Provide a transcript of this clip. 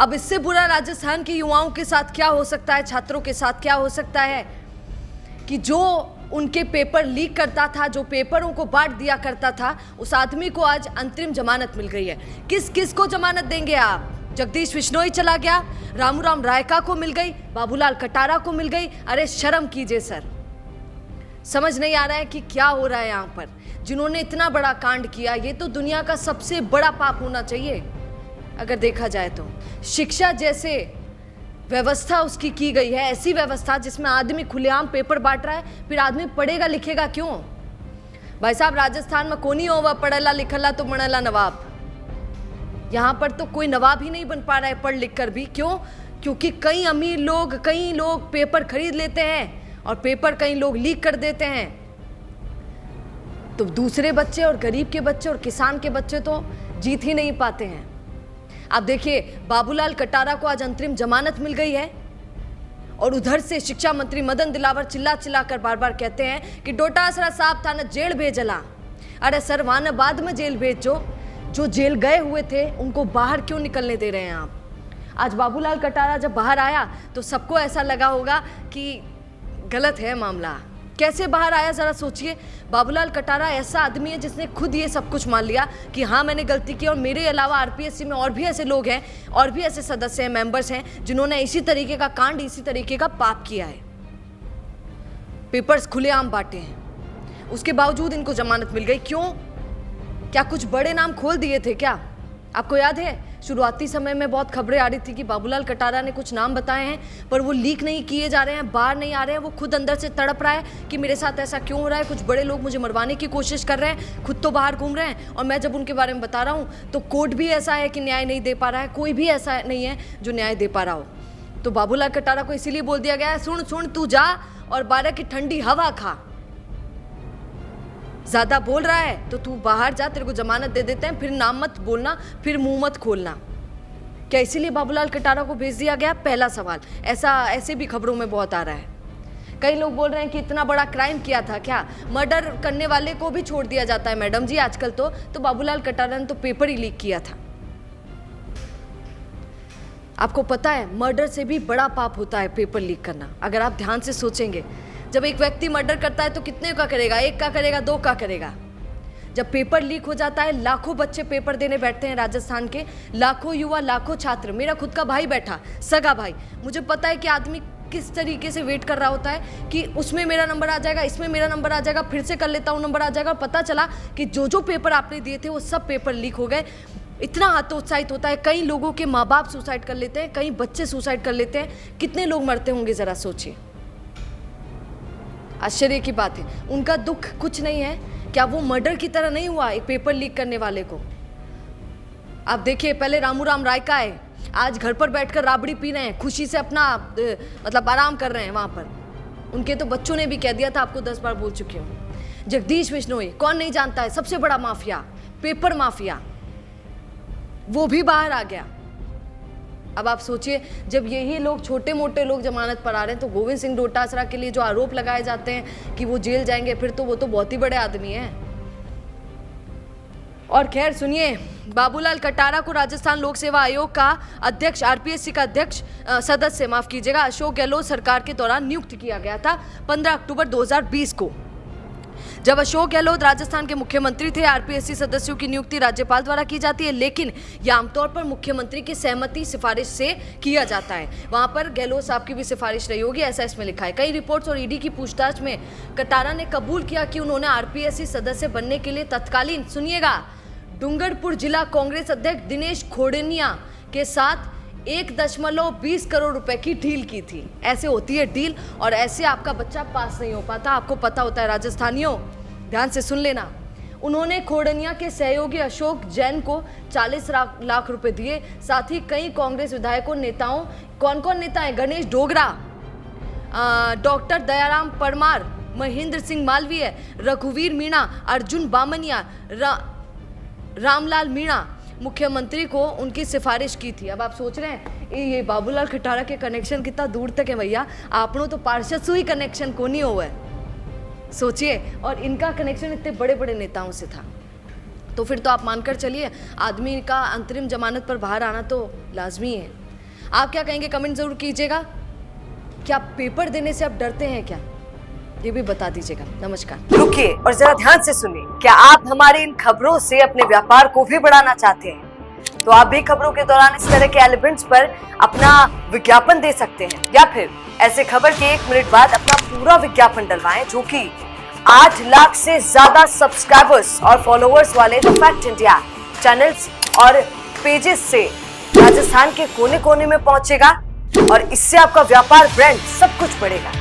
अब इससे बुरा राजस्थान के युवाओं के साथ क्या हो सकता है, छात्रों के साथ क्या हो सकता है कि जो उनके पेपर लीक करता था, जो पेपरों को बांट दिया करता था, उस आदमी को आज अंतरिम जमानत मिल गई है। किस किस को जमानत देंगे आप? जगदीश बिश्नोई चला गया, रामूराम रायका को मिल गई, बाबूलाल कटारा को मिल गई। अरे शर्म कीजिए सर, समझ नहीं आ रहा है कि क्या हो रहा है यहाँ पर। जिन्होंने इतना बड़ा कांड किया, ये तो दुनिया का सबसे बड़ा पाप होना चाहिए अगर देखा जाए तो। शिक्षा जैसे व्यवस्था उसकी की गई है, ऐसी व्यवस्था जिसमें आदमी खुलेआम पेपर बांट रहा है, फिर आदमी पढ़ेगा लिखेगा क्यों? भाई साहब, राजस्थान में कोनी होवा पढ़ला लिखला तो बनला नवाब। यहाँ पर तो कोई नवाब ही नहीं बन पा रहा है पढ़ लिख कर भी। क्यों? क्योंकि कई अमीर लोग, कई लोग पेपर खरीद लेते हैं और पेपर कई लोग लीक कर देते हैं। तो दूसरे बच्चे और गरीब के बच्चे और किसान के बच्चे तो जीत ही नहीं पाते हैं। आप देखिए, बाबूलाल कटारा को आज अंतरिम जमानत मिल गई है और उधर से शिक्षा मंत्री मदन दिलावर चिल्ला चिल्ला कर बार बार कहते हैं कि डोटासरा साहब था ना जेल भेजला। अरे सर, वहां न बाद में जेल भेजो, जो जेल गए हुए थे उनको बाहर क्यों निकलने दे रहे हैं आप? आज बाबूलाल कटारा जब बाहर आया तो सबको ऐसा लगा होगा कि गलत है मामला। कैसे बाहर आया जरा सोचिए। बाबूलाल कटारा ऐसा आदमी है जिसने खुद ये सब कुछ मान लिया कि हाँ मैंने गलती की, और मेरे अलावा आरपीएससी में और भी ऐसे लोग हैं और भी ऐसे सदस्य हैं, मेंबर्स हैं जिन्होंने इसी तरीके का कांड, इसी तरीके का पाप किया है, पेपर्स खुलेआम बांटे हैं। उसके बावजूद इनको जमानत मिल गई। क्यों? क्या कुछ बड़े नाम खोल दिए थे क्या? आपको याद है शुरुआती समय में बहुत खबरें आ रही थी कि बाबूलाल कटारा ने कुछ नाम बताए हैं पर वो लीक नहीं किए जा रहे हैं, बाहर नहीं आ रहे हैं। वो खुद अंदर से तड़प रहा है कि मेरे साथ ऐसा क्यों हो रहा है, कुछ बड़े लोग मुझे मरवाने की कोशिश कर रहे हैं, खुद तो बाहर घूम रहे हैं और मैं जब उनके बारे में बता रहा हूँ तो कोर्ट भी ऐसा है कि न्याय नहीं दे पा रहा है, कोई भी ऐसा नहीं है जो न्याय दे पा रहा हो। तो बाबूलाल कटारा को इसीलिए बोल दिया गया है, सुन सुन तू जा और 12 की ठंडी हवा खा, ज्यादा बोल रहा है तो तू बाहर जा, तेरे को जमानत दे देते हैं, फिर नाम मत बोलना, फिर मुंह मत खोलना। क्या इसीलिए बाबूलाल कटारा को भेज दिया गया? पहला सवाल। ऐसे भी खबरों में बहुत आ रहा है। कई लोग बोल रहे हैं कि इतना बड़ा क्राइम किया था क्या, मर्डर करने वाले को भी छोड़ दिया जाता है मैडम जी आजकल तो बाबूलाल कटारा ने तो पेपर ही लीक किया था। आपको पता है मर्डर से भी बड़ा पाप होता है पेपर लीक करना। अगर आप ध्यान से सोचेंगे, जब एक व्यक्ति मर्डर करता है तो कितने का करेगा? एक का करेगा, दो का करेगा। जब पेपर लीक हो जाता है, लाखों बच्चे पेपर देने बैठते हैं राजस्थान के, लाखों युवा, लाखों छात्र। मेरा खुद का भाई बैठा, सगा भाई, मुझे पता है कि आदमी किस तरीके से वेट कर रहा होता है कि उसमें मेरा नंबर आ जाएगा, इसमें मेरा नंबर आ जाएगा, फिर से कर लेता हूँ, नंबर आ जाएगा। पता चला कि जो पेपर आपने दिए थे वो सब पेपर लीक हो गए। इतना हतोत्साहित होता है। कई लोगों के माँ बाप सुसाइड कर लेते हैं, कई बच्चे सुसाइड कर लेते हैं। कितने लोग मरते होंगे जरा सोचिए। आश्चर्य की बात है, उनका दुख कुछ नहीं है क्या? वो मर्डर की तरह नहीं हुआ एक पेपर लीक करने वाले को? आप देखिए, पहले रामूराम रायका है, आज घर पर बैठकर राबड़ी पी रहे हैं, खुशी से अपना मतलब आराम कर रहे हैं वहां पर। उनके तो बच्चों ने भी कह दिया था, आपको 10 बार बोल चुकी हूँ। जगदीश बिश्नोई, कौन नहीं जानता है, सबसे बड़ा माफिया, पेपर माफिया, वो भी बाहर आ गया। अब आप सोचिए, जब यही लोग, छोटे मोटे लोग जमानत पर आ रहे हैं, तो गोविंद सिंह डोटासरा के लिए जो आरोप लगाए जाते हैं कि वो जेल जाएंगे, फिर तो वो तो बहुत ही बड़े आदमी हैं। और खैर सुनिए, बाबूलाल कटारा को राजस्थान लोक सेवा आयोग का अध्यक्ष, आरपीएससी का अध्यक्ष सदस्य, माफ कीजिएगा, अशोक गहलोत सरकार के दौरान नियुक्त किया गया था 15 अक्टूबर 2020 को। जब अशोक गहलोत राजस्थान के मुख्यमंत्री थे, आरपीएससी सदस्यों की नियुक्ति राज्यपाल द्वारा की जाती है, लेकिन यह आमतौर पर मुख्यमंत्री की सहमति, सिफारिश से किया जाता है। वहां पर गहलोत साहब की भी सिफारिश रही होगी, ऐसा इसमें लिखा है। कई रिपोर्ट्स और ईडी की पूछताछ में कटारा ने कबूल किया कि उन्होंने आरपीएससी सदस्य बनने के लिए तत्कालीन, सुनिएगा, डूंगरपुर जिला कांग्रेस अध्यक्ष दिनेश खोड़निया के साथ 1.20 करोड़ रुपए की डील की थी। ऐसे होती है डील, और ऐसे आपका बच्चा पास नहीं हो पाता। आपको पता होता है राजस्थानियों, ध्यान से सुन लेना। उन्होंने खोड़निया के सहयोगी अशोक जैन को 40 लाख रुपए दिए। साथ ही कई कांग्रेस विधायकों, नेताओं, कौन कौन नेता हैं? गणेश डोगरा, डॉक्टर दयाराम परमार, महेंद्र सिंह मालवीय, रघुवीर मीणा, अर्जुन बामनिया, रामलाल मीणा, मुख्यमंत्री को उनकी सिफारिश की थी। अब आप सोच रहे हैं ये बाबूलाल कटारा के कनेक्शन कितना दूर तक है भैया। आपनों तो पार्षद से ही कनेक्शन को नहीं हुआ है, सोचिए, और इनका कनेक्शन इतने बड़े बड़े नेताओं से था। तो फिर तो आप मानकर चलिए आदमी का अंतरिम जमानत पर बाहर आना तो लाजमी है। आप क्या कहेंगे कमेंट जरूर कीजिएगा। क्या पेपर देने से आप डरते हैं क्या, ये भी बता दीजिएगा। नमस्कार। रुकिए और जरा ध्यान से सुनिए। क्या आप हमारी इन खबरों से अपने व्यापार को भी बढ़ाना चाहते हैं? तो आप भी खबरों के दौरान इस तरह के एलिमेंट्स पर अपना विज्ञापन दे सकते हैं, या फिर ऐसे खबर के 1 मिनट बाद अपना पूरा विज्ञापन डलवाएं, जो कि 8 लाख से ज्यादा सब्सक्राइबर्स और फॉलोअर्स वाले द फैक्ट इंडिया चैनल्स और पेजेस से राजस्थान के कोने कोने में पहुंचेगा और इससे आपका व्यापार, ब्रांड सब कुछ बढ़ेगा।